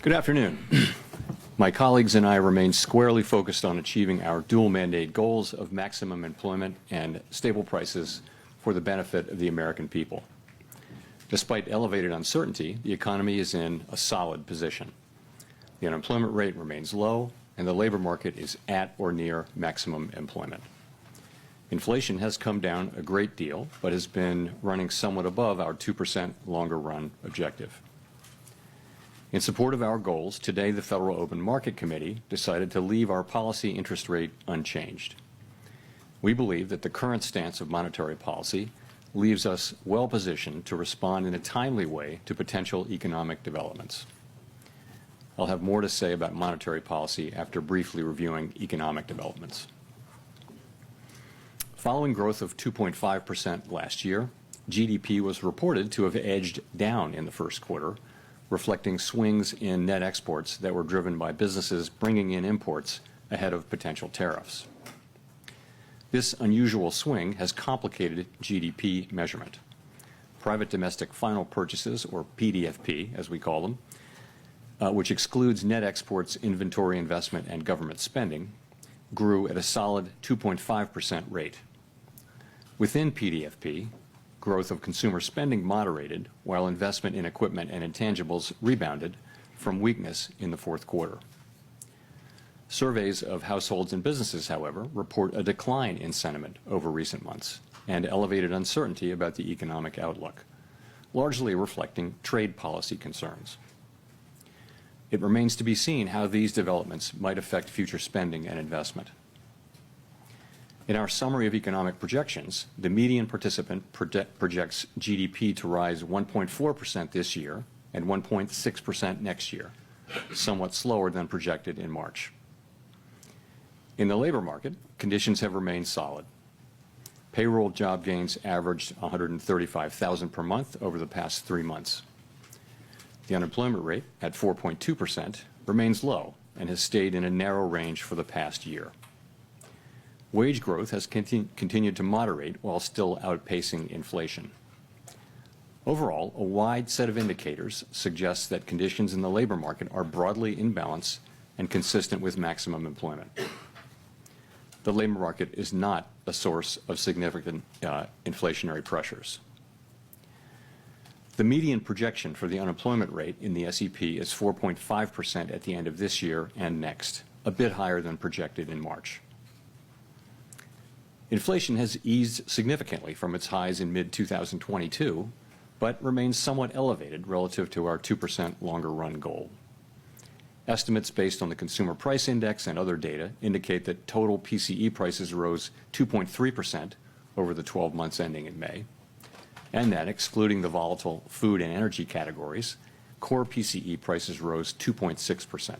Good afternoon. My colleagues and I remain squarely focused on achieving our dual mandate goals of maximum employment and stable prices for the benefit of the American people. Despite elevated uncertainty, the economy is in a solid position. The unemployment rate remains low, and the labor market is at or near maximum employment. Inflation has come down a great deal, but has been running somewhat above our 2% longer-run objective. In support of our goals, today the Federal Open Market Committee decided to leave our policy interest rate unchanged. We believe that the current stance of monetary policy leaves us well positioned to respond in a timely way to potential economic developments. I'll have more to say about monetary policy after briefly reviewing economic developments. Following growth of 2.5% last year, GDP was reported to have edged down in the first quarter, reflecting swings in net exports that were driven by businesses bringing in imports ahead of potential tariffs. This unusual swing has complicated GDP measurement. Private domestic final purchases, or PDFP as we call them, which excludes net exports, inventory investment, and government spending, grew at a solid 2.5% rate. Within PDFP, growth of consumer spending moderated, while investment in equipment and intangibles rebounded from weakness in the fourth quarter. Surveys of households and businesses, however, report a decline in sentiment over recent months and elevated uncertainty about the economic outlook, largely reflecting trade policy concerns. It remains to be seen how these developments might affect future spending and investment. In our summary of economic projections, the median participant projects GDP to rise 1.4% this year and 1.6% next year, somewhat slower than projected in March. In the labor market, conditions have remained solid. Payroll job gains averaged 135,000 per month over the past 3 months. The unemployment rate, at 4.2%, remains low and has stayed in a narrow range for the past year. Wage growth has continued to moderate while still outpacing inflation. Overall, a wide set of indicators suggests that conditions in the labor market are broadly in balance and consistent with maximum employment. The labor market is not a source of significant inflationary pressures. The median projection for the unemployment rate in the SEP is 4.5% at the end of this year and next, a bit higher than projected in March. Inflation has eased significantly from its highs in mid-2022, but remains somewhat elevated relative to our 2% longer-run goal. Estimates based on the Consumer Price Index and other data indicate that total PCE prices rose 2.3% over the 12 months ending in May, and that, excluding the volatile food and energy categories, core PCE prices rose 2.6%.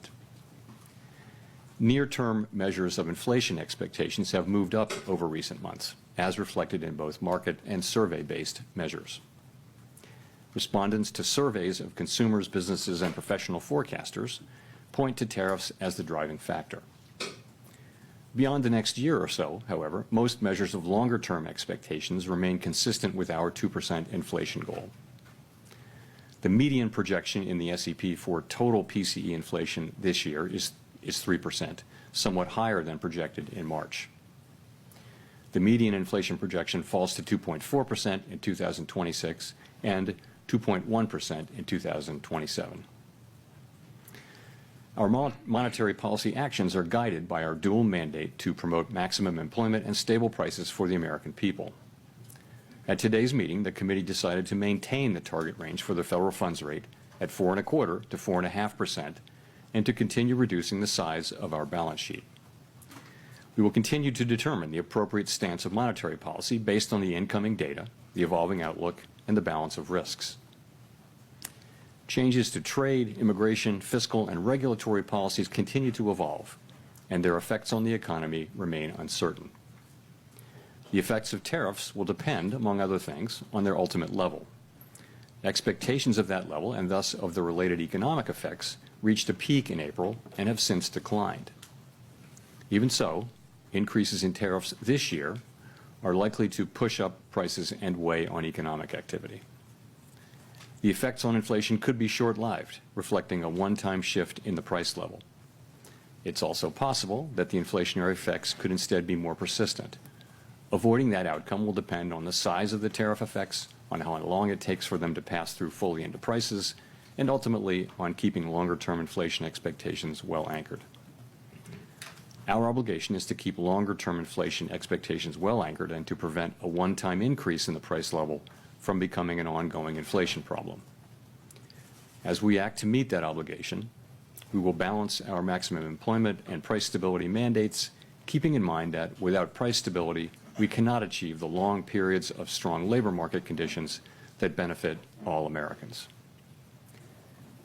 Near-term measures of inflation expectations have moved up over recent months, as reflected in both market and survey-based measures. Respondents to surveys of consumers, businesses, and professional forecasters point to tariffs as the driving factor. Beyond the next year or so, however, most measures of longer-term expectations remain consistent with our 2% inflation goal. The median projection in the SEP for total PCE inflation this year is 3%, somewhat higher than projected in March. The median inflation projection falls to 2.4% in 2026 and 2.1% in 2027. Our monetary policy actions are guided by our dual mandate to promote maximum employment and stable prices for the American people. At today's meeting, the committee decided to maintain the target range for the federal funds rate at 4.25% to 4.5%, and to continue reducing the size of our balance sheet. We will continue to determine the appropriate stance of monetary policy based on the incoming data, the evolving outlook, and the balance of risks. Changes to trade, immigration, fiscal, and regulatory policies continue to evolve, and their effects on the economy remain uncertain. The effects of tariffs will depend, among other things, on their ultimate level. Expectations of that level, and thus of the related economic effects, reached a peak in April and have since declined. Even so, increases in tariffs this year are likely to push up prices and weigh on economic activity. The effects on inflation could be short-lived, reflecting a one-time shift in the price level. It's also possible that the inflationary effects could instead be more persistent. Avoiding that outcome will depend on the size of the tariff effects, on how long it takes for them to pass through fully into prices, and ultimately on keeping longer-term inflation expectations well anchored. Our obligation is to keep longer-term inflation expectations well anchored and to prevent a one-time increase in the price level from becoming an ongoing inflation problem. As we act to meet that obligation, we will balance our maximum employment and price stability mandates, keeping in mind that without price stability, we cannot achieve the long periods of strong labor market conditions that benefit all Americans.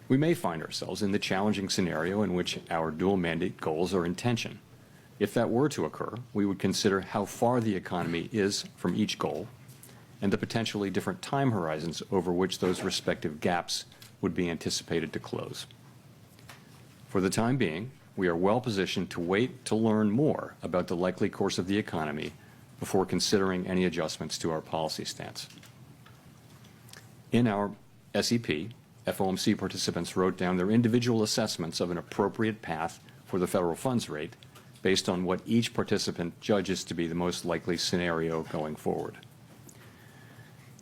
We may find ourselves in the challenging scenario in which our dual mandate goals are in tension. If that were to occur, we would consider how far the economy is from each goal and the potentially different time horizons over which those respective gaps would be anticipated to close. For the time being, we are well positioned to wait to learn more about the likely course of the economy before considering any adjustments to our policy stance. In our SEP, FOMC participants wrote down their individual assessments of an appropriate path for the federal funds rate based on what each participant judges to be the most likely scenario going forward.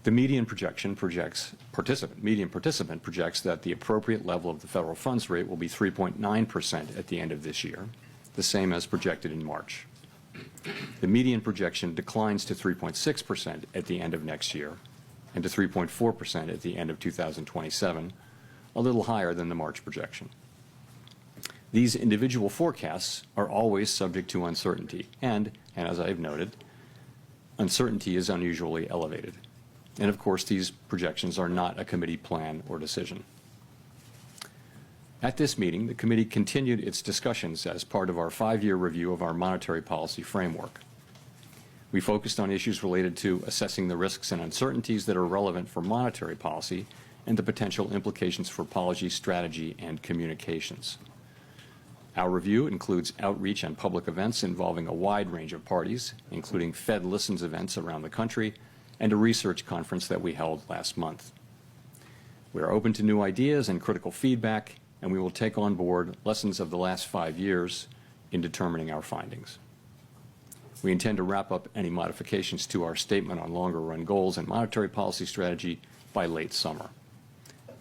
The median participant projects that the appropriate level of the federal funds rate will be 3.9% at the end of this year, the same as projected in March. The median projection declines to 3.6% at the end of next year and to 3.4% at the end of 2027, a little higher than the March projection. These individual forecasts are always subject to uncertainty, and as I've noted, uncertainty is unusually elevated. And of course, these projections are not a committee plan or decision. At this meeting, the committee continued its discussions as part of our 5-year review of our monetary policy framework. We focused on issues related to assessing the risks and uncertainties that are relevant for monetary policy and the potential implications for policy strategy and communications. Our review includes outreach and public events involving a wide range of parties, including Fed Listens events around the country and a research conference that we held last month. We are open to new ideas and critical feedback, and we will take on board lessons of the last 5 years in determining our findings. We intend to wrap up any modifications to our statement on longer-run goals and monetary policy strategy by late summer.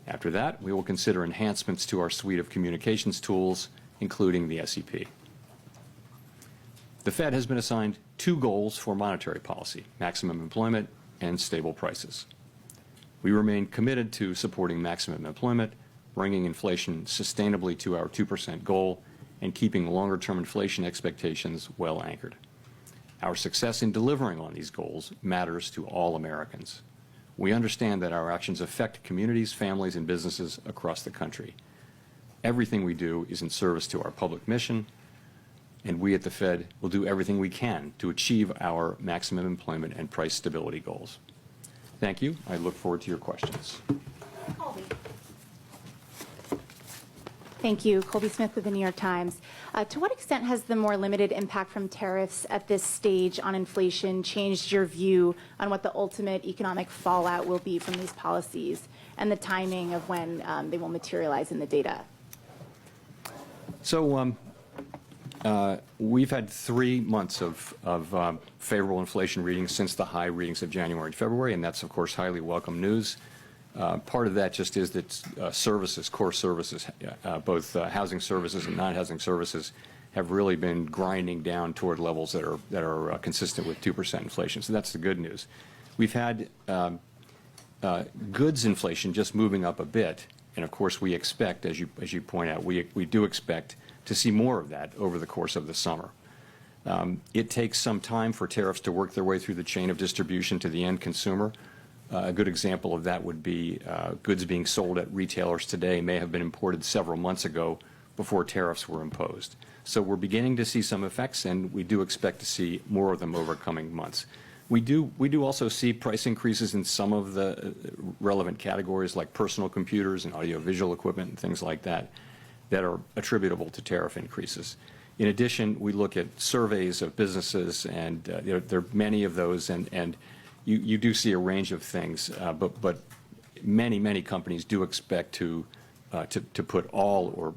After that, we will consider enhancements to our suite of communications tools, including the SEP. The Fed has been assigned 2 goals for monetary policy: maximum employment and stable prices. We remain committed to supporting maximum employment, bringing inflation sustainably to our 2% goal, and keeping longer-term inflation expectations well anchored. Our success in delivering on these goals matters to all Americans. We understand that our actions affect communities, families, and businesses across the country. Everything we do is in service to our public mission, and we at the Fed will do everything we can to achieve our maximum employment and price stability goals. Thank you. I look forward to your questions. Colby. Thank you. Colby Smith with the New York Times. To what extent has the more limited impact from tariffs at this stage on inflation changed your view on what the ultimate economic fallout will be from these policies and the timing of when they will materialize in the data? So we've had 3 months of favorable inflation readings since the high readings of January and February, and that's, of course, highly welcome news. Part of that just is that services, core services, both housing services and non-housing services, have really been grinding down toward levels that are consistent with 2% inflation. So that's the good news. We've had goods inflation just moving up a bit, and of course we expect, as you point out, we do expect to see more of that over the course of the summer. It takes some time for tariffs to work their way through the chain of distribution to the end consumer. A good example of that would be goods being sold at retailers today may have been imported several months ago before tariffs were imposed. So we're beginning to see some effects, and we do expect to see more of them over coming months. We do also see price increases in some of the relevant categories like personal computers and audiovisual equipment and things like that that are attributable to tariff increases. In addition, we look at surveys of businesses, and there are many of those, and you do see a range of things, but many companies do expect to put all or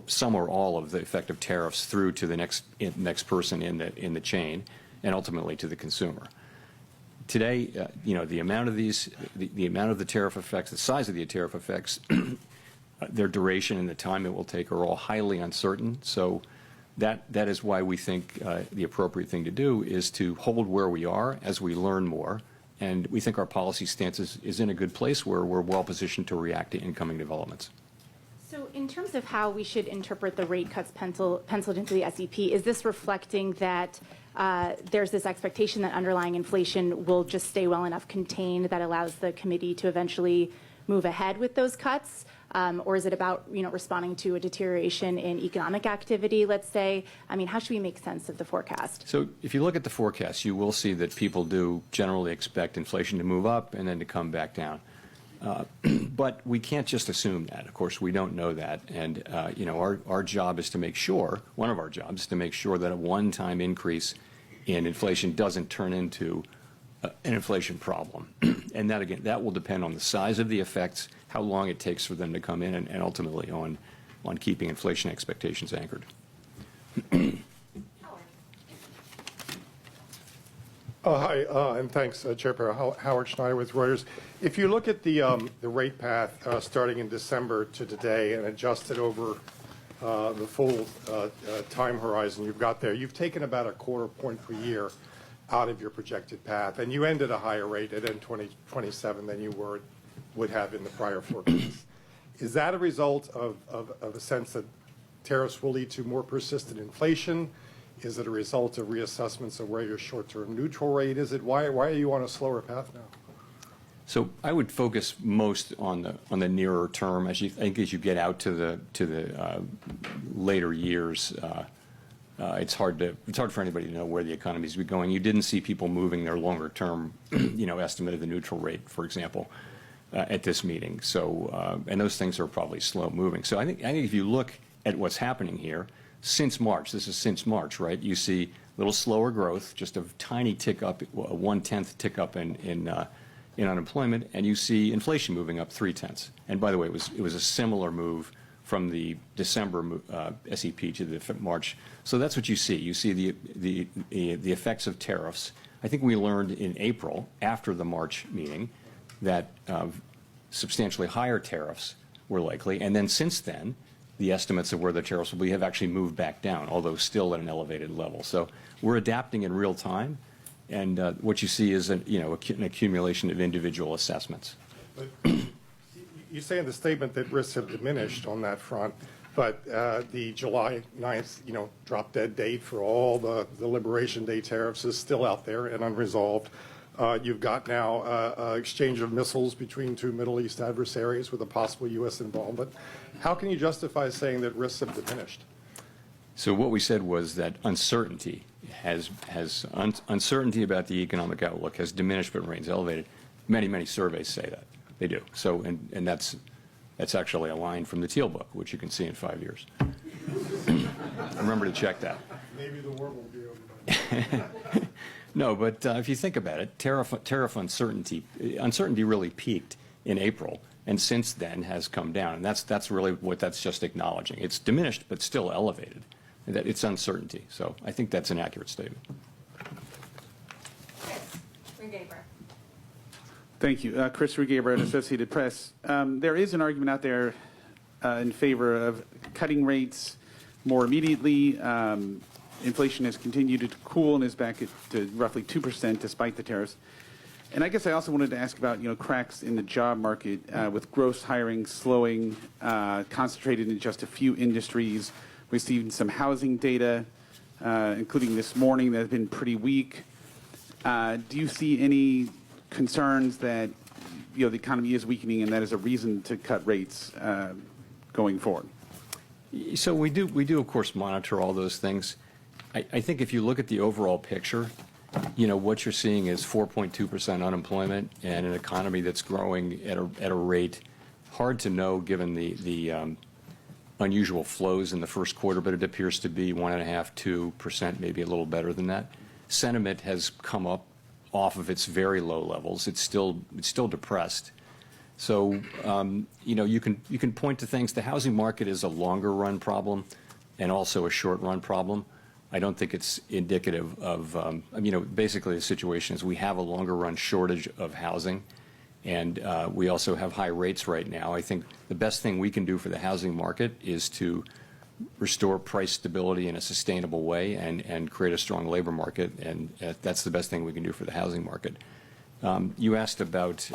some or all of the effective tariffs through to the next person in the chain, and ultimately to the consumer. Today, the amount of the amount of the tariff effects, the size of the tariff effects, their duration and the time it will take are all highly uncertain. So that is why we think the appropriate thing to do is to hold where we are as we learn more. And we think our policy stance is in a good place where we're well positioned to react to incoming developments. So in terms of how we should interpret the rate cuts penciled into the SEP, is this reflecting that there's this expectation that underlying inflation will just stay well enough contained that allows the committee to eventually move ahead with those cuts? Or is it about, responding to a deterioration in economic activity, let's say? I mean, how should we make sense of the forecast? So if you look at the forecast, you will see that people do generally expect inflation to move up and then to come back down. But we can't just assume that. Of course, we don't know that. And, our job is to make sure, one of our jobs is to make sure that a one-time increase in inflation doesn't turn into an inflation problem. And that, again, that will depend on the size of the effects, how long it takes for them to come in, and ultimately on keeping inflation expectations anchored. Hi, and thanks, Chair Perry. Howard Schneider with Reuters. If you look at the rate path starting in December to today and adjusted over the full time horizon you've got there, you've taken about a quarter point per year out of your projected path, and you end at a higher rate at end 2027 than you would have in the prior forecast. Is that a result of a sense that tariffs will lead to more persistent inflation? Is it a result of reassessments of where your short-term neutral rate is? Why are you on a slower path now? So I would focus most on the nearer term as you get out to the later years. It's hard for anybody to know where the economy is going. You didn't see people moving their longer term, estimate of the neutral rate, for example, at this meeting. So and those things are probably slow moving. So I think if you look at what's happening here since March, this is since March, right? You see a little slower growth, just a tiny tick up, a 1/10 tick up in unemployment, and you see inflation moving up 0.3. And by the way, it was a similar move from the December SEP to the March. So that's what you see. You see the effects of tariffs. I think we learned in April, after the March meeting, that substantially higher tariffs were likely. And then since then, the estimates of where the tariffs will be have actually moved back down, although still at an elevated level. So we're adapting in real time. And what you see is an accumulation of individual assessments. But you say in the statement that risks have diminished on that front, but the July 9th, drop-dead date for all the Liberation Day tariffs is still out there and unresolved. You've got now exchange of missiles between two Middle East adversaries with a possible U.S. involvement. How can you justify saying that risks have diminished? So what we said was that uncertainty uncertainty about the economic outlook has diminished but remains elevated. Many surveys say that. They do. So, and that's actually a line from the Teal book, which you can see in 5 years. Remember to check that. Maybe the world will be over. No, but if you think about it, tariff uncertainty really peaked in April, and since then has come down. And that's really what that's just acknowledging. It's diminished, but still elevated. That it's uncertainty. So I think that's an accurate statement. Thank you. Chris Rugaber at Associated Press. There is an argument out there in favor of cutting rates more immediately. Inflation has continued to cool and is back to roughly 2% despite the tariffs. And I guess I also wanted to ask about, cracks in the job market with gross hiring slowing, concentrated in just a few industries. We've seen some housing data, including this morning, that have been pretty weak. Do you see any concerns that the economy is weakening and that is a reason to cut rates going forward? So we do of course monitor all those things. I think if you look at the overall picture, what you're seeing is 4.2% unemployment and an economy that's growing at a rate hard to know given the unusual flows in the first quarter, but it appears to be 1.5%, 2%, maybe a little better than that. Sentiment has come up off of its very low levels. It's still depressed, So, you can point to things. The housing market is a longer run problem and also a short run problem. I don't think it's indicative of, basically the situation is we have a longer run shortage of housing, and we also have high rates right now. I think the best thing we can do for the housing market is to restore price stability in a sustainable way and create a strong labor market, and that's the best thing we can do for the housing market. You asked about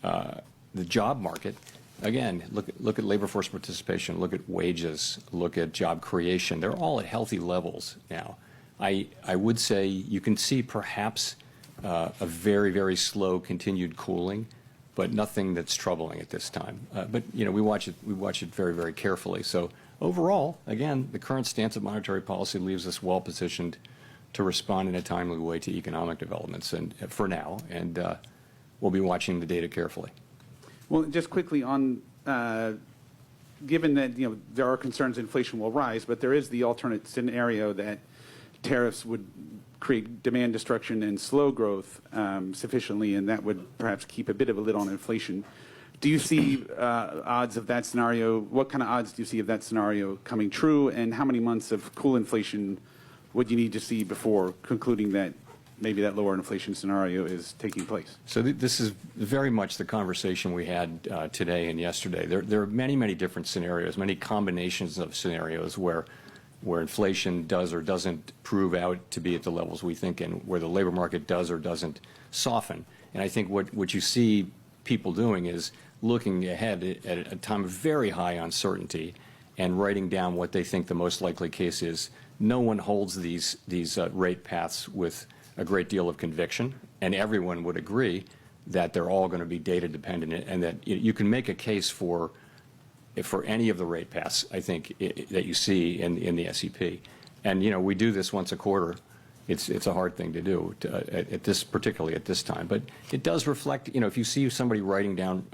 the job market. Again, look at labor force participation, look at wages, look at job creation. They're all at healthy levels now. I would say you can see perhaps a very, very slow continued cooling, but nothing that's troubling at this time. But we watch it very, very carefully. So overall, again, the current stance of monetary policy leaves us well positioned to respond in a timely way to economic developments, and for now, and we'll be watching the data carefully. Well, just quickly on, given that there are concerns inflation will rise, but there is the alternate scenario that tariffs would create demand destruction and slow growth sufficiently, and that would perhaps keep a bit of a lid on inflation. Do you see odds of that scenario? What kind of odds do you see of that scenario coming true, and how many months of cool inflation would you need to see before concluding that maybe that lower inflation scenario is taking place? So this is very much the conversation we had today and yesterday. There are many, many different scenarios, many combinations of scenarios where inflation does or doesn't prove out to be at the levels we think, and where the labor market does or doesn't soften. And I think what you see people doing is looking ahead at a time of very high uncertainty and writing down what they think the most likely case is. No one holds these rate paths with a great deal of conviction, and everyone would agree that they're all going to be data dependent, and that you can make a case for any of the rate paths, I think, that you see in the SEP. And we do this once a quarter. It's a hard thing to do particularly at this time, but it does reflect. If you see somebody writing down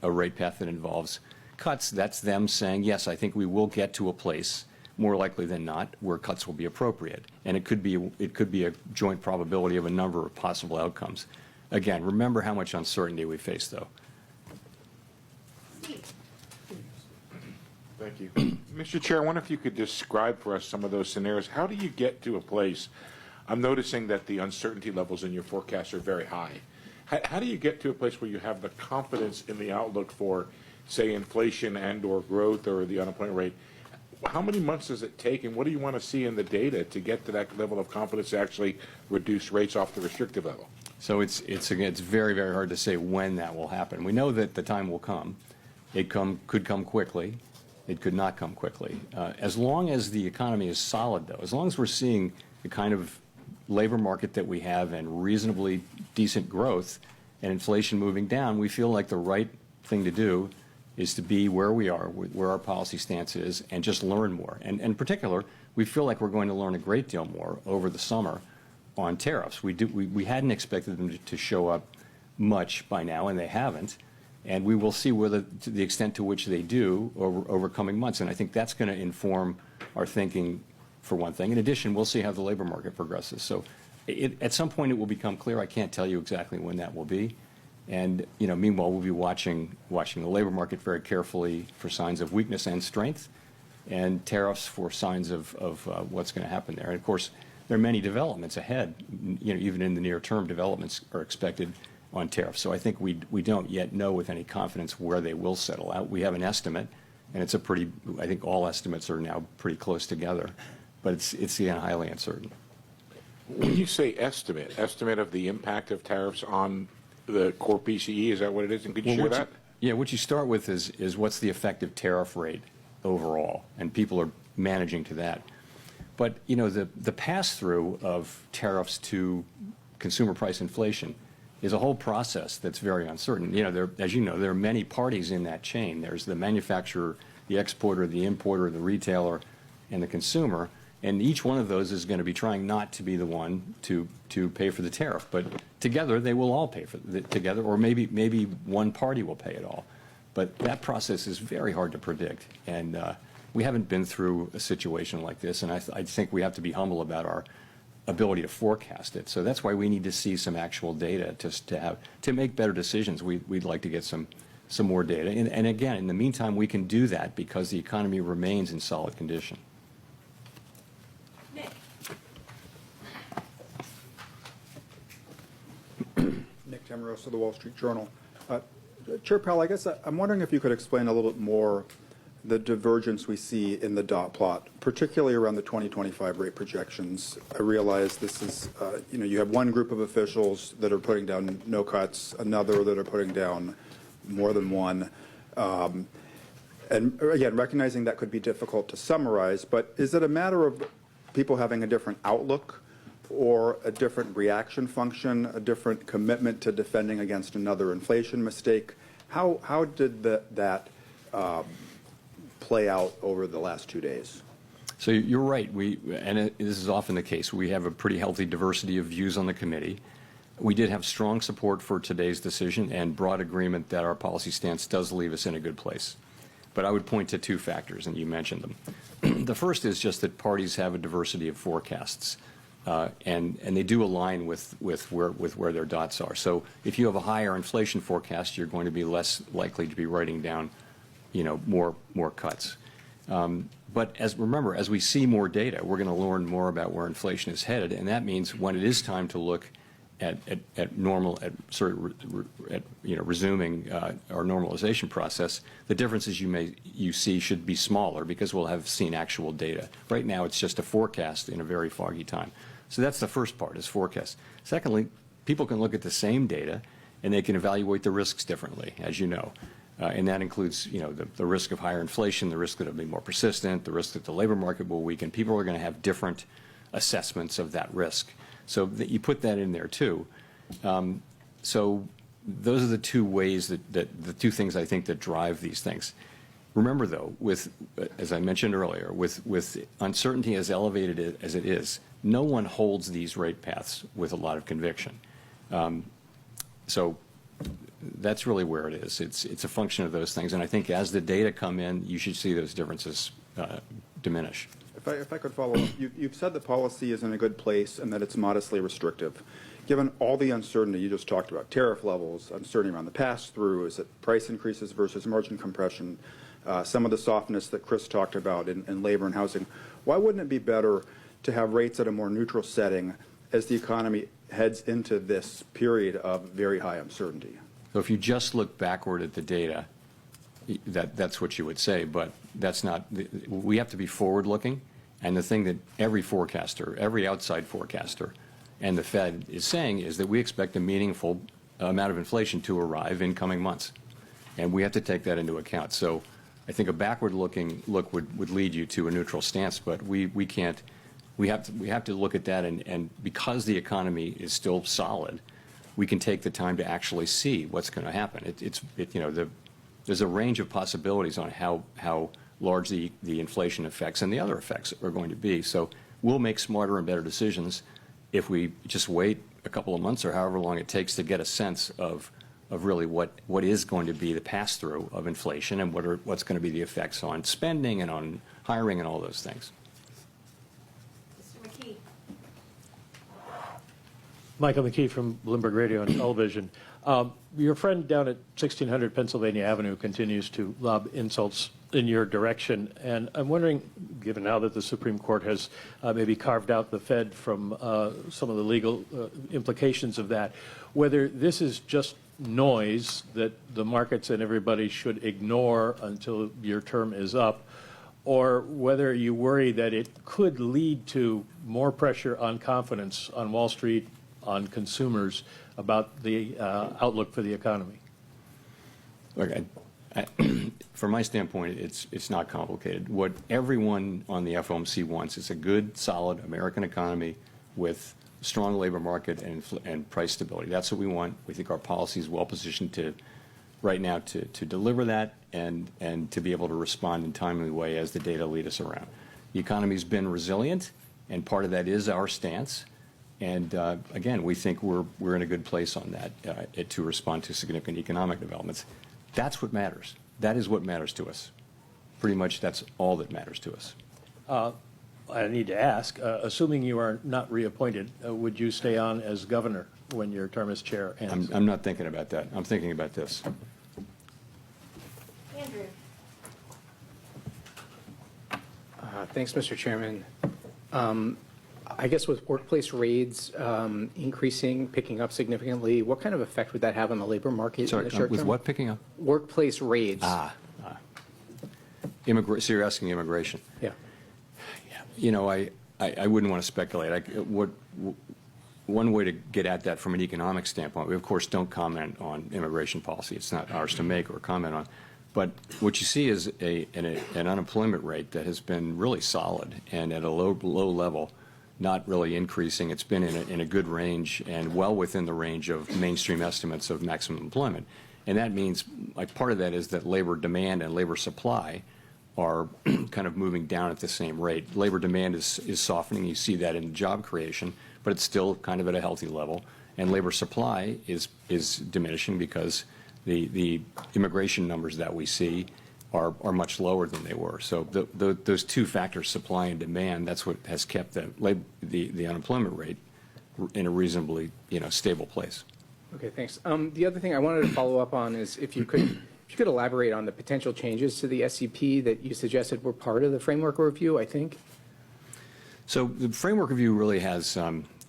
a rate path that involves cuts, that's them saying, yes, I think we will get to a place, more likely than not, where cuts will be appropriate. And it could be a joint probability of a number of possible outcomes. Again, remember how much uncertainty we face, though. Thank you. Mr. Chair, I wonder if you could describe for us some of those scenarios. How do you get to a place? I'm noticing that the uncertainty levels in your forecast are very high. How do you get to a place where you have the confidence in the outlook for, say, inflation and or growth or the unemployment rate? How many months does it take, and what do you want to see in the data to get to that level of confidence to actually reduce rates off the restrictive level? So it's very, very hard to say when that will happen. We know that the time will come. It could come quickly. It could not come quickly. As long as the economy is solid, though, as long as we're seeing the kind of labor market that we have and reasonably decent growth and inflation moving down, we feel like the right thing to do is to be where we are, where our policy stance is, and just learn more. And in particular, we feel like we're going to learn a great deal more over the summer on tariffs. We hadn't expected them to show up much by now, and they haven't. And we will see to the extent to which they do over coming months. And I think that's going to inform our thinking, for one thing. In addition, we'll see how the labor market progresses. So at some point it will become clear. I can't tell you exactly when that will be. And meanwhile, we'll be watching the labor market very carefully for signs of weakness and strength, and tariffs for signs of what's going to happen there. And of course, there are many developments ahead. Even in the near term, developments are expected on tariffs. So I think we don't yet know with any confidence where they will settle out. We have an estimate, and I think all estimates are now pretty close together, but it's again highly uncertain. When you say estimate of the impact of tariffs on the core PCE, is that what it is? And could you share that? What you start with is what's the effective tariff rate overall, and people are managing to that. But the pass-through of tariffs to consumer price inflation is a whole process that's very uncertain. As you know, there are many parties in that chain. There's the manufacturer, the exporter, the importer, the retailer, and the consumer. And each one of those is going to be trying not to be the one to pay for the tariff. But together, they will all pay for it together, or maybe one party will pay it all. But that process is very hard to predict. And we haven't been through a situation like this. And I think we have to be humble about ability to forecast it. So that's why we need to see some actual data to make better decisions. We'd like to get some more data. And again, in the meantime, we can do that because the economy remains in solid condition. Nick Tamarosa of the Wall Street Journal. Chair Powell, I guess I'm wondering if you could explain a little bit more the divergence we see in the dot plot, particularly around the 2025 rate projections. I realize this is, you have one group of officials that are putting down no cuts, another that are putting down more than one. And again, recognizing that could be difficult to summarize, but is it a matter of people having a different outlook or a different reaction function, a different commitment to defending against another inflation mistake? How did that play out over the last 2 days? So you're right. This is often the case. We have a pretty healthy diversity of views on the committee. We did have strong support for today's decision and broad agreement that our policy stance does leave us in a good place. But I would point to two factors, and you mentioned them. The first is just that parties have a diversity of forecasts, and they do align with where their dots are. So if you have a higher inflation forecast, you're going to be less likely to be writing down, more cuts. But remember, as we see more data, we're going to learn more about where inflation is headed, and that means when it is time to look at resuming our normalization process, the differences you see should be smaller because we'll have seen actual data. Right now, it's just a forecast in a very foggy time. So that's the first part, is forecast. Secondly, people can look at the same data and they can evaluate the risks differently, as you know. And that includes, the risk of higher inflation, the risk that it'll be more persistent, the risk that the labor market will weaken. People are going to have different assessments of that risk. So that you put that in there too. So those are the two ways that the two things I think that drive these things. Remember though, as I mentioned earlier, with uncertainty as elevated as it is, no one holds these rate paths with a lot of conviction. So that's really where it is. It's a function of those things, and I think as the data come in, you should see those differences diminish. If I could follow up, you've said the policy is in a good place and that it's modestly restrictive. Given all the uncertainty you just talked about, tariff levels, uncertainty around the pass-through, is it price increases versus margin compression, some of the softness that Chris talked about in labor and housing, why wouldn't it be better to have rates at a more neutral setting as the economy heads into this period of very high uncertainty? So if you just look backward at the data, that's what you would say, but that's not. We have to be forward-looking, and the thing that every forecaster, every outside forecaster, and the Fed is saying is that we expect a meaningful amount of inflation to arrive in coming months, and we have to take that into account. So I think a backward-looking look would lead you to a neutral stance, but we can't. We have to look at that, and because the economy is still solid, we can take the time to actually see what's going to happen. There's a range of possibilities on how large the inflation effects and the other effects are going to be. So we'll make smarter and better decisions if we just wait a couple of months or however long it takes to get a sense of really what is going to be the pass-through of inflation and what's going to be the effects on spending and on hiring and all those things. Mr. McKee. Michael McKee from Bloomberg Radio and Television. Your friend down at 1600 Pennsylvania Avenue continues to lob insults in your direction, and I'm wondering, given now that the Supreme Court has maybe carved out the Fed from some of the legal implications of that, whether this is just noise that the markets and everybody should ignore until your term is up, or whether you worry that it could lead to more pressure on confidence on Wall Street, on consumers, about the outlook for the economy. Look, from my standpoint, it's not complicated. What everyone on the FOMC wants is a good, solid American economy with strong labor market and price stability. That's what we want. We think our policy is well positioned right now to deliver that and to be able to respond in a timely way as the data lead us around. The economy's been resilient, and part of that is our stance. And again, we think we're in a good place on that to respond to significant economic developments. That's what matters. That is what matters to us. Pretty much that's all that matters to us. I need to ask, assuming you are not reappointed, would you stay on as governor when your term as chair ends? I'm not thinking about that. I'm thinking about this. Andrew. Thanks, Mr. Chairman. I guess with workplace raids picking up significantly, what kind of effect would that have on the labor market in Sorry, the short with term? what picking up? Workplace raids. So you're asking immigration. Yeah. You know, I wouldn't want to speculate. One way to get at that from an economic standpoint, we of course don't comment on immigration policy. It's not ours to make or comment on. But what you see is an unemployment rate that has been really solid and at a low level, not really increasing. It's been in a good range and well within the range of mainstream estimates of maximum employment. And that means, like, part of that is that labor demand and labor supply are kind of moving down at the same rate. Labor demand is softening. You see that in job creation, but it's still kind of at a healthy level. And labor supply is diminishing because the immigration numbers that we see are much lower than they were. So those two factors, supply and demand, that's what has kept the unemployment rate in a reasonably stable place. Okay, thanks. The other thing I wanted to follow up on is if you could elaborate on the potential changes to the SEP that you suggested were part of the framework review, I think. So the framework review really has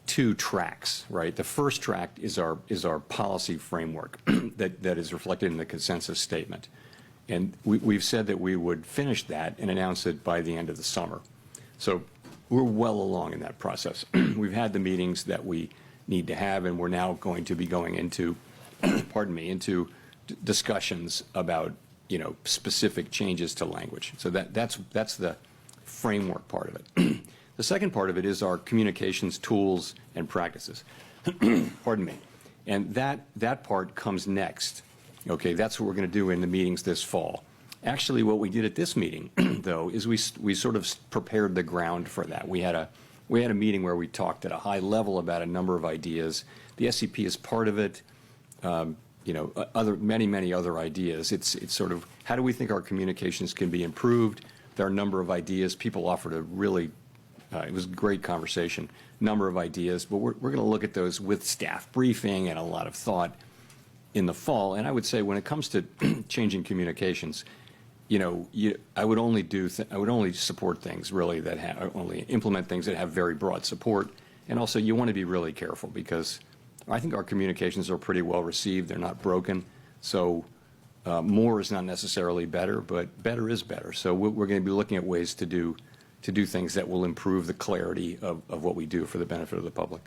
two tracks, right? The first track is our policy framework that is reflected in the consensus statement. And we've said that we would finish that and announce it by the end of the summer. So we're well along in that process. We've had the meetings that we need to have, and we're now going to be going into, into discussions about, specific changes to language. So that's the framework part of it. The second part of it is our communications tools and practices. Pardon me. And that part comes next. Okay, that's what we're going to do in the meetings this fall. Actually, what we did at this meeting, though, is we sort of prepared the ground for that. We had a meeting where we talked at a high level about a number of ideas. The SEP is part of it. Many other ideas. It's sort of, how do we think our communications can be improved? There are a number of ideas. People offered a really, it was a great conversation, number of ideas, but we're going to look at those with staff briefing and a lot of thought in the fall. And I would say when it comes to changing communications, I would only support things really that only implement things that have very broad support. And also you want to be really careful because I think our communications are pretty well received. They're not broken. So more is not necessarily better, but better is better. So we're going to be looking at ways to do things that will improve the clarity of what we do for the benefit of the public.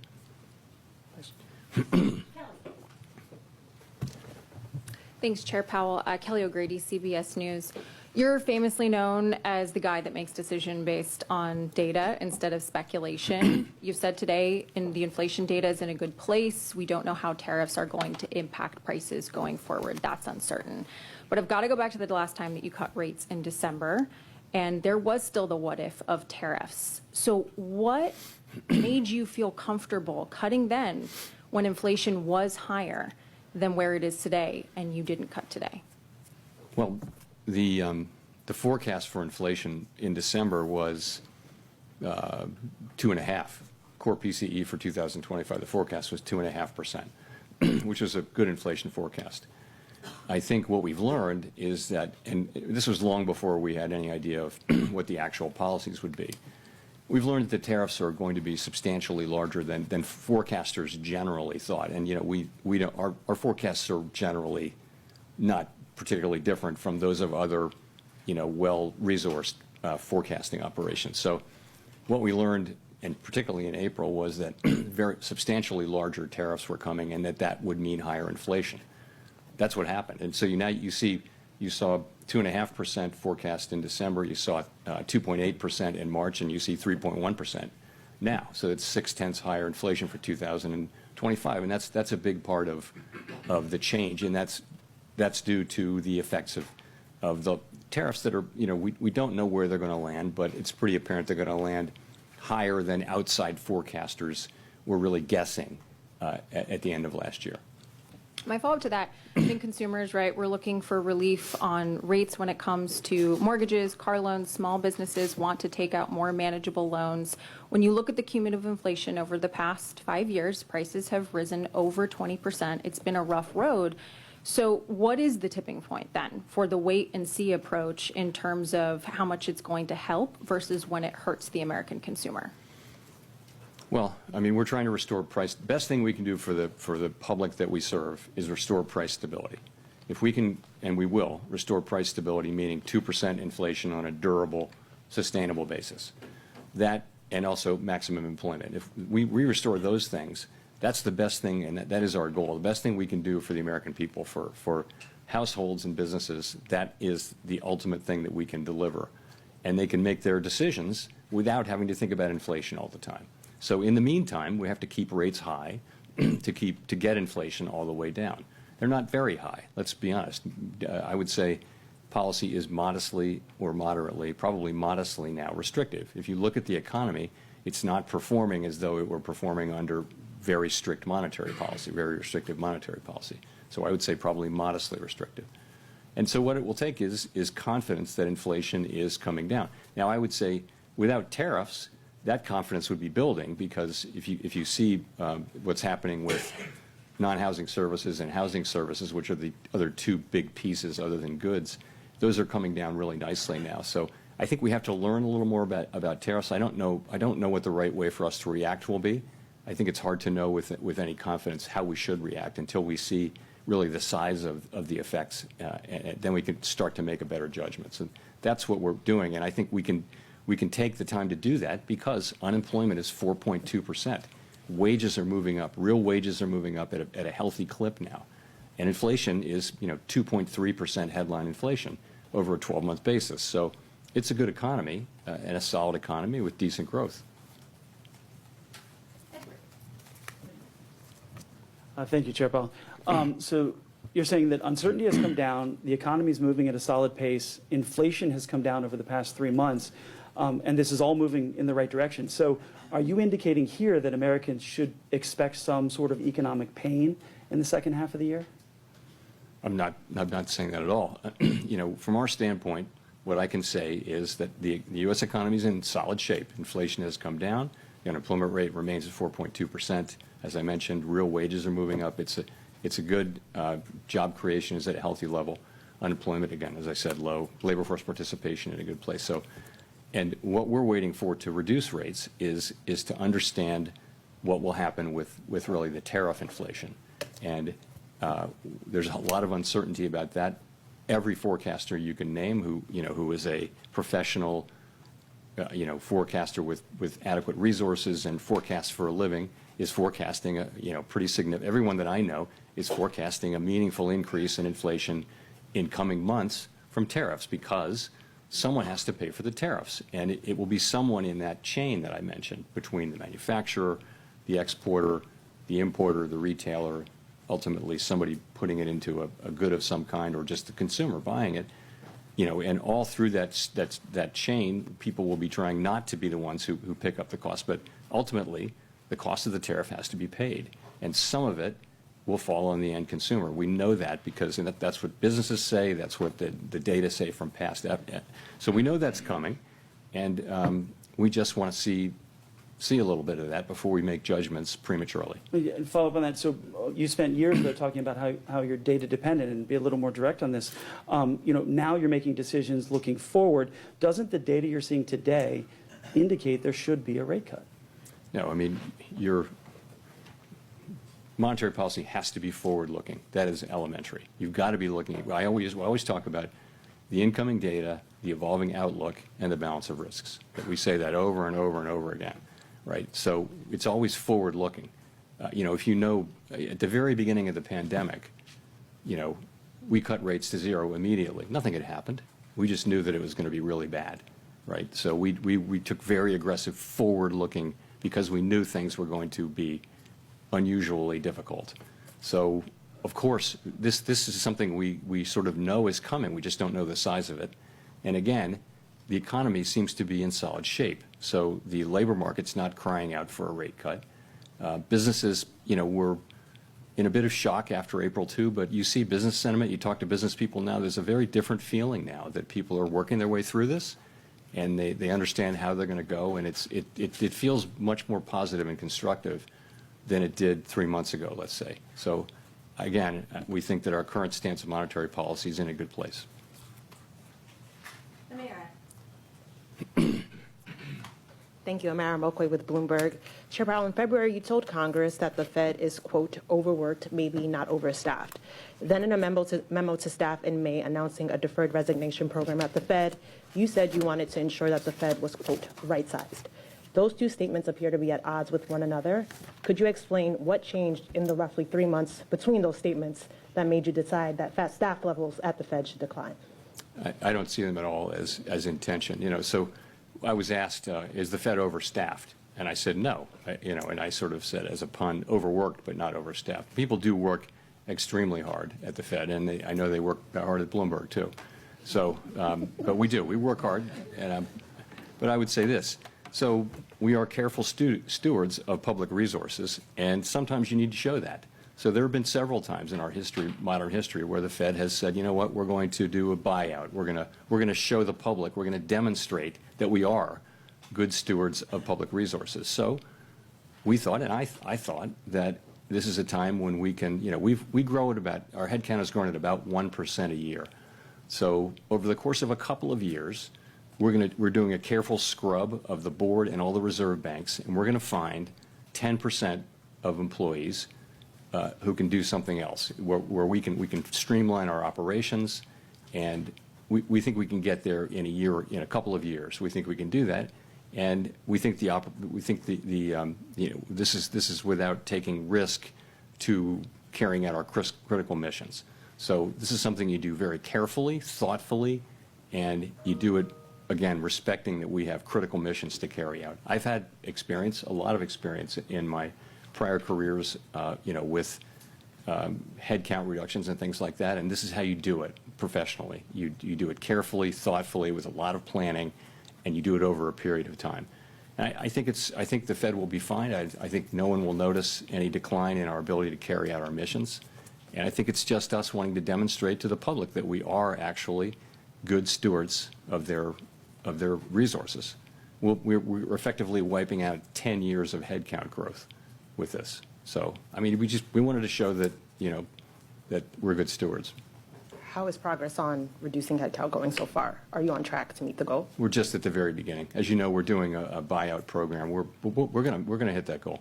Thanks, Chair Powell. Kelly O'Grady, CBS News. You're famously known as the guy that makes decision based on data instead of speculation. You've said today the inflation data is in a good place. We don't know how tariffs are going to impact prices going forward. That's uncertain. But I've got to go back to the last time that you cut rates in December, and there was still the what if of tariffs. So what made you feel comfortable cutting then when inflation was higher than where it is today and you didn't cut today? Well, the forecast for inflation in December was 2.5%. Core PCE for 2025, the forecast was 2.5%, which was a good inflation forecast. I think what we've learned is that, and this was long before we had any idea of what the actual policies would be, we've learned that the tariffs are going to be substantially larger than forecasters generally thought. And we don't, our forecasts are generally not particularly different from those of other, well-resourced forecasting operations. So what we learned, and particularly in April, was that very substantially larger tariffs were coming and that would mean higher inflation. That's what happened. And so you saw 2.5% forecast in December, you saw 2.8% in March, and you see 3.1% now. So it's 0.6 higher inflation for 2025, and that's a big part of the change, and that's due to the effects of the tariffs that are, we don't know where they're going to land, but it's pretty apparent they're going to land higher than outside forecasters were really guessing at the end of last year. My follow-up to that, I think consumers, right, we're looking for relief on rates when it comes to mortgages, car loans. Small businesses want to take out more manageable loans. When you look at the cumulative inflation over the past 5 years, prices have risen over 20%. It's been a rough road. So what is the tipping point then for the wait and see approach in terms of how much it's going to help versus when it hurts the American consumer? Well, I mean, we're trying to restore price. The best thing we can do for the public that we serve is restore price stability. If we can, and we will, restore price stability, meaning 2% inflation on a durable, sustainable basis, that, and also maximum employment. If we restore those things, that's the best thing, and that is our goal. The best thing we can do for the American people, for households and businesses, that is the ultimate thing that we can deliver. And they can make their decisions without having to think about inflation all the time. So in the meantime, we have to keep rates high to get inflation all the way down. They're not very high, let's be honest. I would say policy is modestly or moderately, probably modestly now restrictive. If you look at the economy, it's not performing as though it were performing under very strict monetary policy, very restrictive monetary policy. So I would say probably modestly restrictive. And so what it will take is confidence that inflation is coming down. Now, I would say without tariffs, that confidence would be building, because if you see what's happening with non-housing services and housing services, which are the other two big pieces other than goods, those are coming down really nicely now. So I think we have to learn a little more about tariffs. I don't know what the right way for us to react will be. I think it's hard to know with any confidence how we should react until we see really the size of the effects, and then we can start to make a better judgment. So that's what we're doing, and I think we can take the time to do that because unemployment is 4.2%. Wages are moving up. Real wages are moving up at a healthy clip now. And inflation is 2.3% headline inflation over a 12-month basis. So it's a good economy and a solid economy with decent growth. Thank you, Chair Powell. So you're saying that uncertainty has come down, the economy is moving at a solid pace, inflation has come down over the past 3 months, and this is all moving in the right direction. So are you indicating here that Americans should expect some sort of economic pain in the second half of the year? I'm not saying that at all. From our standpoint, what I can say is that the U.S. economy is in solid shape. Inflation has come down. The unemployment rate remains at 4.2%. As I mentioned, real wages are moving up. It's a good job creation is at a healthy level. Unemployment, again, as I said, low. Labor force participation in a good place. So, and what we're waiting for to reduce rates is to understand what will happen with really the tariff inflation. And there's a lot of uncertainty about that. Every forecaster you can name who is a professional forecaster with adequate resources and forecasts for a living is forecasting a pretty significant. Everyone that I know is forecasting a meaningful increase in inflation in coming months from tariffs, because someone has to pay for the tariffs, and it will be someone in that chain that I mentioned between the manufacturer, the exporter, the importer, the retailer, ultimately somebody putting it into a good of some kind, or just the consumer buying it. And all through that chain, people will be trying not to be the ones who pick up the cost, but ultimately the cost of the tariff has to be paid, and some of it will fall on the end consumer. We know that because that's what businesses say, that's what the data say from past. So we know that's coming, and we just want to see a little bit of that before we make judgments prematurely. And follow up on that. So you spent years ago talking about how you're data dependent, and be a little more direct on this. Now you're making decisions looking forward. Doesn't the data you're seeing today indicate there should be a rate cut? No, I mean, your monetary policy has to be forward-looking. That is elementary. You've got to be looking. I always talk about the incoming data, the evolving outlook, and the balance of risks. We say that over and over and over again, right? So it's always forward-looking. If at the very beginning of the pandemic, we cut rates to zero immediately. Nothing had happened. We just knew that it was going to be really bad, right? So we took very aggressive forward-looking because we knew things were going to be unusually difficult. So, of course, this is something we sort of know is coming. We just don't know the size of it. And again, the economy seems to be in solid shape. So the labor market's not crying out for a rate cut. Businesses, in a bit of shock after April 2, but you see business sentiment, you talk to business people now, there's a very different feeling now that people are working their way through this, and they understand how they're going to go, and it feels much more positive and constructive than it did 3 months ago, let's say. So again, we think that our current stance of monetary policy is in a good place. Thank you. Amara Mokwe with Bloomberg. Chair Powell, in February, you told Congress that the Fed is, quote, overworked, maybe not overstaffed. Then in a memo to staff in May announcing a deferred resignation program at the Fed, you said you wanted to ensure that the Fed was, quote, right-sized. Those two statements appear to be at odds with one another. Could you explain what changed in the roughly 3 months between those statements that made you decide that staff levels at the Fed should decline? I don't see them at all as intention. You know, so I was asked, is the Fed overstaffed? And I said no. And I sort of said as a pun, overworked but not overstaffed. People do work extremely hard at the Fed, and I know they work hard at Bloomberg too. So, but we do. We work hard. But I would say this. So we are careful stewards of public resources, and sometimes you need to show that. So there have been several times in our history, modern history, where the Fed has said, you know what, we're going to do a buyout. We're going to show the public. We're going to demonstrate that we are good stewards of public resources. So we thought, and I thought, that this is a time when we can, you know, we grow at about, our headcount has grown at about 1% a year. So over the course of a couple of years, we're doing a careful scrub of the board and all the reserve banks, and we're going to find 10% of employees who can do something else, where we can streamline our operations, and we think we can get there in a couple of years. We think we can do that, and we think this is without taking risk to carrying out our critical missions. So this is something you do very carefully, thoughtfully, and you do it again respecting that we have critical missions to carry out. I've had experience, a lot of experience in my prior careers, with headcount reductions and things like that, and this is how you do it professionally. You do it carefully, thoughtfully, with a lot of planning, and you do it over a period of time. And I think the Fed will be fine. I think no one will notice any decline in our ability to carry out our missions, and I think it's just us wanting to demonstrate to the public that we are actually good stewards of their resources. We're effectively wiping out 10 years of headcount growth with this. So, I mean, we wanted to show that, that we're good stewards. How is progress on reducing headcount going so far? Are you on track to meet the goal? We're just at the very beginning. As you know, we're doing a buyout program. We're going to hit that goal.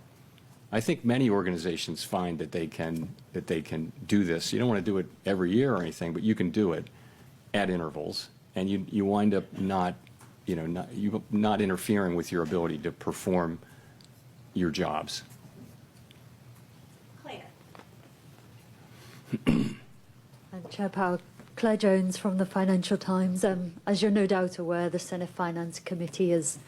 I think many organizations find that they can do this. You don't want to do it every year or anything, but you can do it at intervals, and you wind up not interfering with your ability to perform your jobs. Chair Powell, Claire Jones from the Financial Times. As you're no doubt aware, the Senate Finance Committee has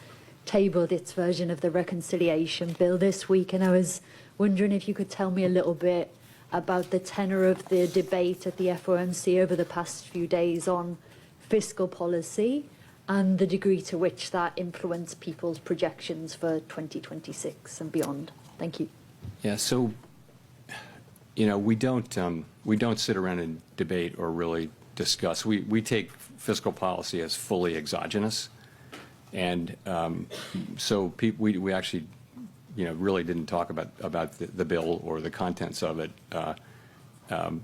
tabled its version of the reconciliation bill this week, and I was wondering if you could tell me a little bit about the tenor of the debate at the FOMC over the past few days on fiscal policy and the degree to which that influenced people's projections for 2026 and beyond. Thank you. Yeah, so, we don't sit around and debate or really discuss. We take fiscal policy as fully exogenous, and so we actually, really didn't talk about the bill or the contents of it.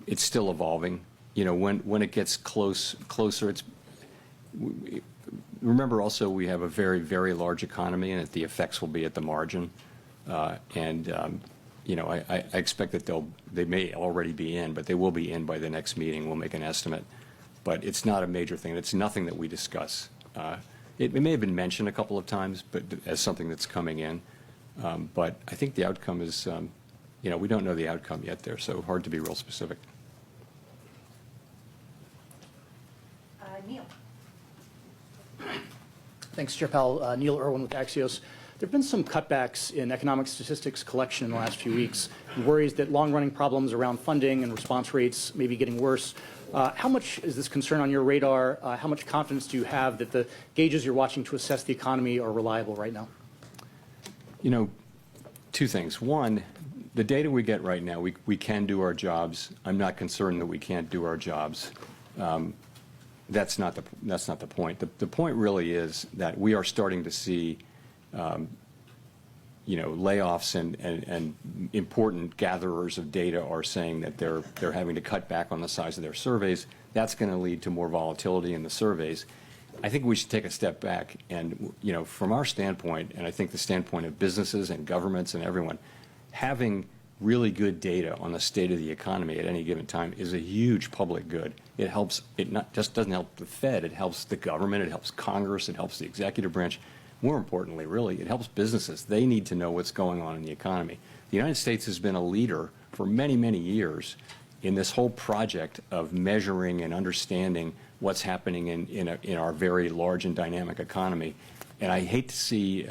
It's still evolving. When it gets closer, remember also we have a very, very large economy, and the effects will be at the margin, I expect that they may already be in, but they will be in by the next meeting. We'll make an estimate, but it's not a major thing. It's nothing that we discuss. It may have been mentioned a couple of times, but as something that's coming in. But I think the outcome is, we don't know the outcome yet there, so hard to be real specific. Neil. Thanks, Chair Powell. Neil Irwin with Axios. There have been some cutbacks in economic statistics collection in the last few weeks, and worries that long-running problems around funding and response rates may be getting worse. How much is this concern on your radar? How much confidence do you have that the gauges you're watching to assess the economy are reliable right now? Two things. One, the data we get right now, we can do our jobs. I'm not concerned that we can't do our jobs. That's not the point. The point really is that we are starting to see, layoffs and important gatherers of data are saying that they're having to cut back on the size of their surveys. That's going to lead to more volatility in the surveys. I think we should take a step back and, from our standpoint, and I think the standpoint of businesses and governments and everyone, having really good data on the state of the economy at any given time is a huge public good. It helps, it not just doesn't help the Fed, it helps the government, it helps Congress, it helps the executive branch. More importantly, really, it helps businesses. They need to know what's going on in the economy. The United States has been a leader for many, many years in this whole project of measuring and understanding what's happening in our very large and dynamic economy. And I hate to see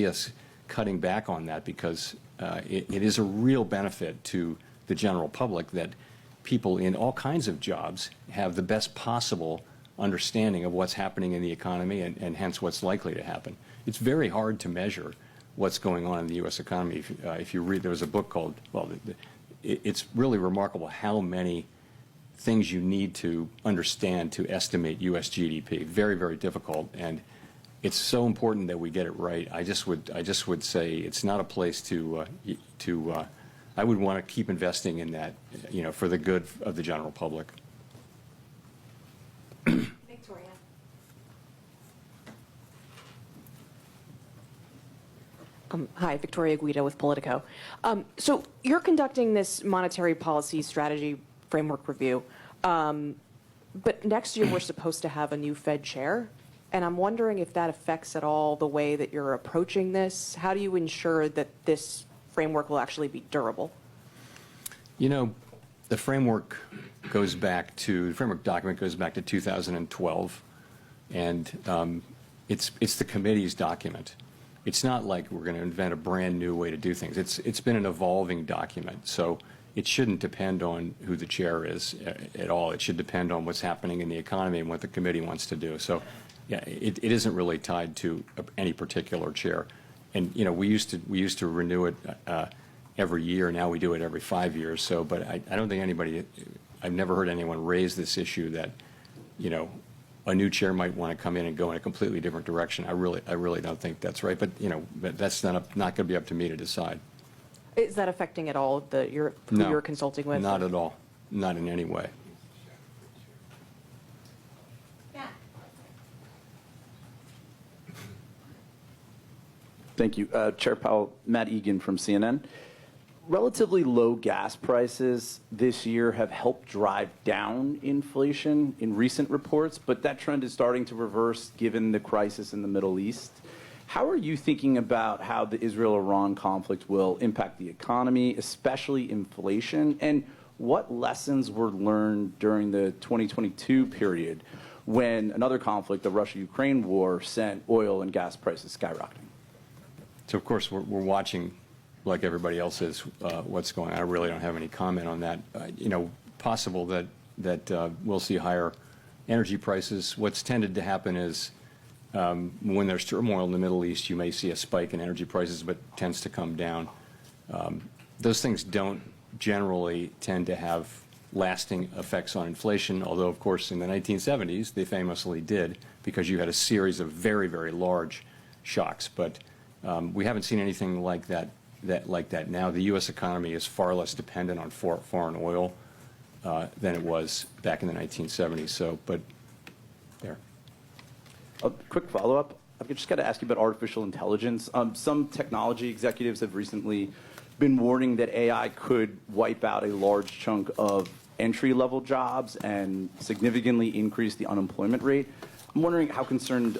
us cutting back on that, because it is a real benefit to the general public that people in all kinds of jobs have the best possible understanding of what's happening in the economy and hence what's likely to happen. It's very hard to measure what's going on in the U.S. economy. If you read, there was a book called, it's really remarkable how many things you need to understand to estimate U.S. GDP. Very, very difficult, and it's so important that we get it right. I just would say it's not a place to I would want to keep investing in that, for the good of the general public. Victoria. Hi, Victoria Guida with Politico. So you're conducting this monetary policy strategy framework review, but next year we're supposed to have a new Fed chair, and I'm wondering if that affects at all the way that you're approaching this. How do you ensure that this framework will actually be durable? The framework the framework document goes back to 2012, and it's the committee's document. It's not like we're going to invent a brand new way to do things. It's been an evolving document, so it shouldn't depend on who the chair is at all. It should depend on what's happening in the economy and what the committee wants to do. So, yeah, it isn't really tied to any particular chair. And we used to renew it every year. Now we do it every 5 years. So, but I don't think I've never heard anyone raise this issue that a new chair might want to come in and go in a completely different direction. I really don't think that's right. But but that's not going to be up to me to decide. Is that affecting at all who you're consulting with? Not at all. Not in any way. Thank you. Chair Powell, Matt Egan from CNN. Relatively low gas prices this year have helped drive down inflation in recent reports, but that trend is starting to reverse given the crisis in the Middle East. How are you thinking about how the Israel-Iran conflict will impact the economy, especially inflation, and what lessons were learned during the 2022 period when another conflict, the Russia-Ukraine war, sent oil and gas prices skyrocketing? So, of course, we're watching, like everybody else is, what's going on. I really don't have any comment on that. Possible that we'll see higher energy prices. What's tended to happen is when there's turmoil in the Middle East, you may see a spike in energy prices, but tends to come down. Those things don't generally tend to have lasting effects on inflation, although, of course, in the 1970s, they famously did, because you had a series of very, very large shocks. But we haven't seen anything like that now. The U.S. economy is far less dependent on foreign oil than it was back in the 1970s. So, but there. A quick follow-up. I've just got to ask you about artificial intelligence. Some technology executives have recently been warning that AI could wipe out a large chunk of entry-level jobs and significantly increase the unemployment rate. I'm wondering how concerned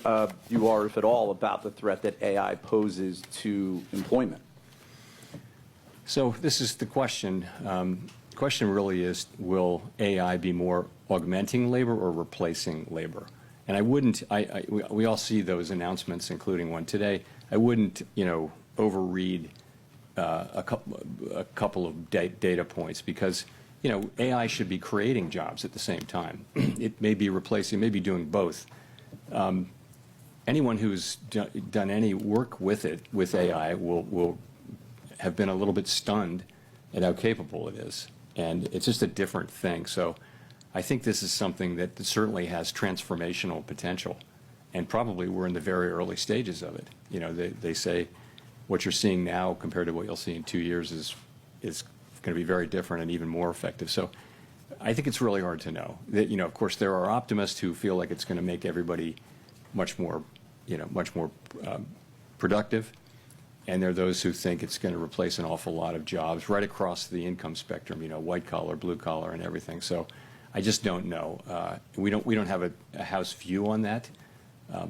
you are, if at all, about the threat that AI poses to employment. So this is the question. The question really is, will AI be more augmenting labor or replacing labor? And I wouldn't, we all see those announcements, including one today. I wouldn't, overread a couple of data points, because, AI should be creating jobs at the same time. It may be replacing, it may be doing both. Anyone who's done any work with AI have been a little bit stunned at how capable it is. And it's just a different thing. So I think this is something that certainly has transformational potential. And probably we're in the very early stages of it. You know, they say what you're seeing now compared to what you'll see in 2 years is going to be very different and even more effective. So I think it's really hard to know. You know, of course, there are optimists who feel like it's going to make everybody much more productive. And there are those who think it's going to replace an awful lot of jobs right across the income spectrum, you know, white collar, blue collar, and everything. So I just don't know. We don't have a house view on that,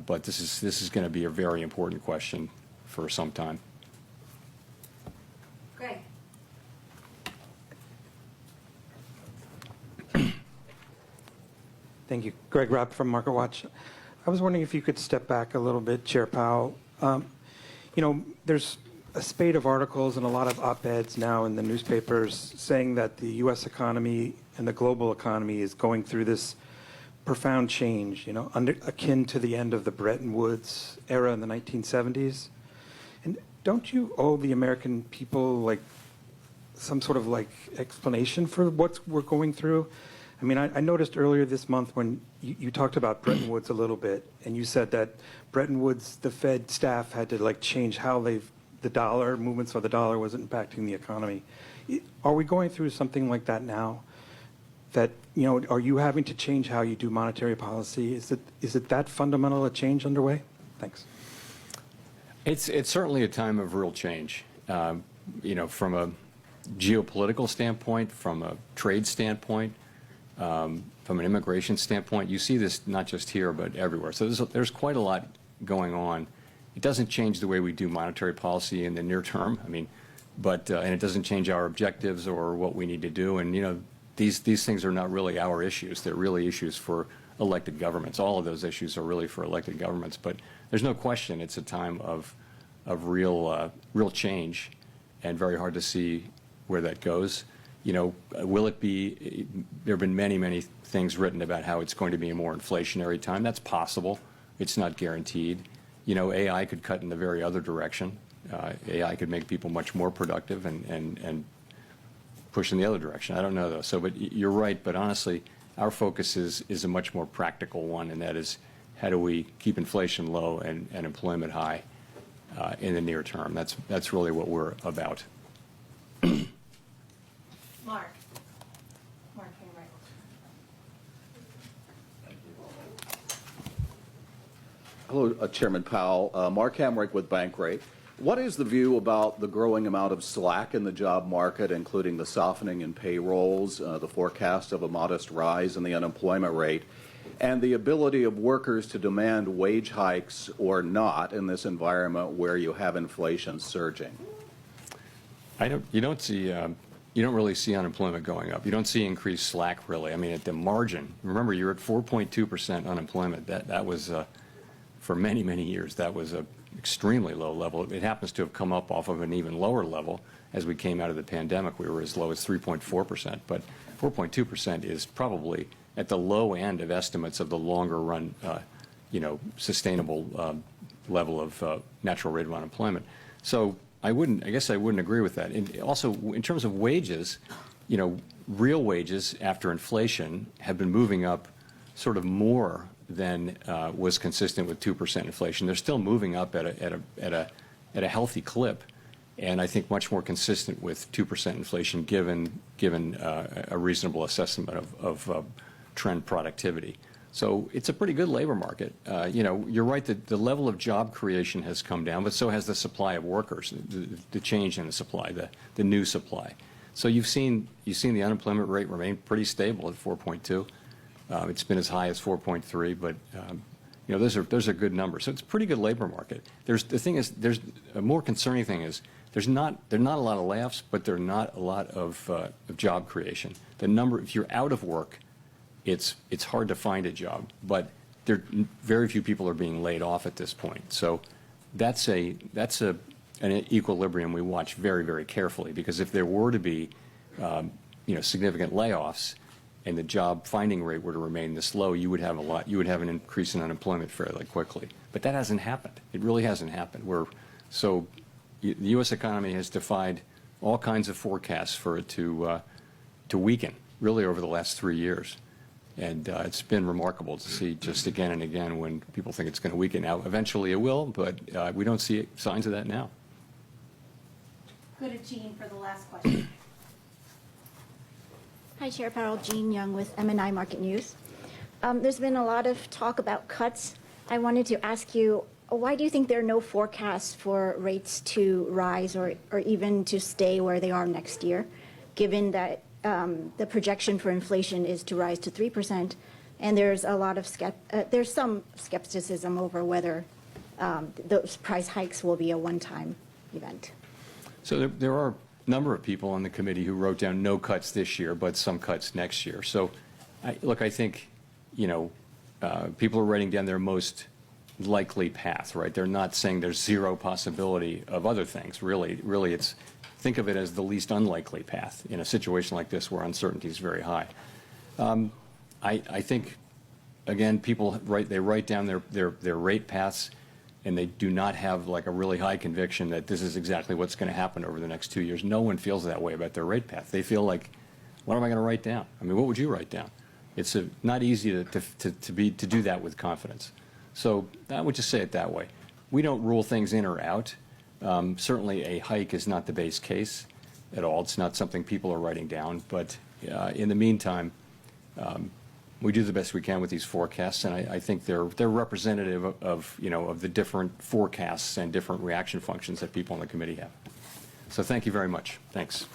but this is going to be a very important question for some time. Greg. Thank you. Greg Rapp from MarketWatch. I was wondering if you could step back a little bit, Chair Powell. You know, there's a spate of articles and a lot of op-eds now in the newspapers saying that the U.S. economy and the global economy is going through this profound change, you know, akin to the end of the Bretton Woods era in the 1970s. And don't you owe the American people, like, some sort of, like, explanation for what we're going through? I mean, I noticed earlier this month when you talked about Bretton Woods a little bit, and you said that Bretton Woods, the Fed staff had to like change how the dollar, movements of the dollar was impacting the economy. Are we going through something like that now? That, you know, are you having to change how you do monetary policy? Is it that fundamental a change underway? Thanks. It's certainly a time of real change. You know, from a geopolitical standpoint, from a trade standpoint, from an immigration standpoint, you see this not just here but everywhere. So there's quite a lot going on. It doesn't change the way we do monetary policy in the near term. I mean, but and it doesn't change our objectives or what we need to do. And you know, these things are not really our issues. They're really issues for elected governments. All of those issues are really for elected governments. But there's no question it's a time of real change, and very hard to see where that goes. You know, will it be, there have been many things written about how it's going to be a more inflationary time. That's possible. It's not guaranteed. You know, AI could cut in the very other direction. AI could make people much more productive and push in the other direction. I don't know, though. So, but you're right. But honestly, our focus is a much more practical one, and that is how do we keep inflation low and employment high in the near term. That's really what we're about. Mark. Hello, Chairman Powell. Mark Hamrick with Bankrate. What is the view about the growing amount of slack in the job market, including the softening in payrolls, the forecast of a modest rise in the unemployment rate, and the ability of workers to demand wage hikes or not in this environment where you have inflation surging? You don't really see unemployment going up. You don't see increased slack, really. I mean, at the margin, remember, you're at 4.2% unemployment. That was, for many years, that was an extremely low level. It happens to have come up off of an even lower level as we came out of the pandemic. We were as low as 3.4%, but 4.2% is probably at the low end of estimates of the longer run, sustainable level of natural rate of unemployment. So I guess I wouldn't agree with that. And also, in terms of wages, you know, real wages after inflation have been moving up sort of more than was consistent with 2% inflation. They're still moving up at a healthy clip, and I think much more consistent with 2% inflation given a reasonable assessment of trend productivity. So it's a pretty good labor market. You know, you're right that the level of job creation has come down, but so has the supply of workers, the change in the supply, the new supply. So you've seen the unemployment rate remain pretty stable at 4.2. It's been as high as 4.3, but you know, those are good numbers. So it's a pretty good labor market. There's a more concerning thing is there are not a lot of layoffs, but there are not a lot of job creation. The number, if you're out of work, it's hard to find a job, but very few people are being laid off at this point. So that's an equilibrium we watch very carefully, because if there were to be significant layoffs and the job finding rate were to remain this low, you would have an increase in unemployment fairly quickly. But that hasn't happened. It really hasn't happened. the U.S. economy has defied all kinds of forecasts for it to weaken, really over the last 3 years. And it's been remarkable to see just again and again when people think it's going to weaken. Now, eventually it will, but we don't see signs of that now. Go to Jean for the last question. Hi, Chair Powell. Jean Young with MNI Market News. There's been a lot of talk about cuts. I wanted to ask you, why do you think there are no forecasts for rates to rise or even to stay where they are next year, given that the projection for inflation is to rise to 3%, and there's a lot of there's some skepticism over whether those price hikes will be a one-time event? So there are a number of people on the committee who wrote down no cuts this year, but some cuts next year. So, look, I think, people are writing down their most likely path, right? They're not saying there's zero possibility of other things. Really, think of it as the least unlikely path in a situation like this where uncertainty is very high. I think, again, people write down their rate paths, and they do not have like a really high conviction that this is exactly what's going to happen over the next 2 years. No one feels that way about their rate path. They feel like, what am I going to write down? I mean, what would you write down? It's not easy to do that with confidence. So I would just say it that way. We don't rule things in or out. Certainly a hike is not the base case at all. It's not something people are writing down. But in the meantime, we do the best we can with these forecasts, and I think they're representative of the different forecasts and different reaction functions that people on the committee have. So thank you very much. Thanks.